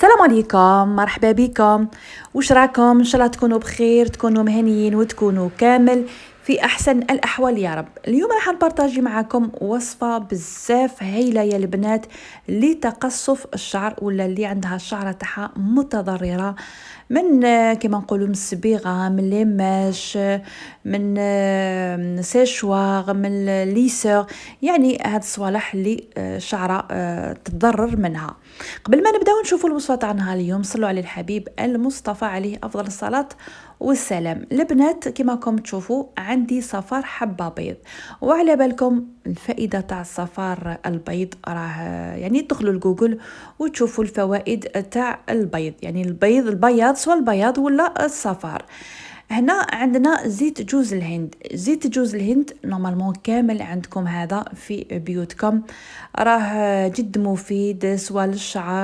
السلام عليكم، مرحبا بكم. وش راكم؟ ان شاء الله تكونوا بخير، تكونوا مهنيين وتكونوا كامل في احسن الاحوال يا رب. اليوم راح نبارطاجي معكم وصفه بزاف هايله يا البنات لتقصف الشعر، ولا اللي عندها الشعره تاعها متضرره من كما نقولوا من الصبيغه، من ليماج، من سيشواغ، من ليسور. يعني هاد الصوالح اللي الشعره تتضرر منها. قبل ما نبداو نشوفوا الوصفه تاعنا اليوم، صلوا على الحبيب المصطفى عليه افضل الصلاه والسلام. البنات كما راكم تشوفوا عندي صفار حبه بيض، وعلى بالكم الفائده تاع الصفار البيض راه يعني تدخلوا لجوجل وتشوفوا الفوائد تاع البيض. يعني البياض سواء البياض ولا الصفار. هنا عندنا زيت جوز الهند. زيت جوز الهند نورمالمون كامل عندكم هذا في بيوتكم، راه جد مفيد سواء للشعر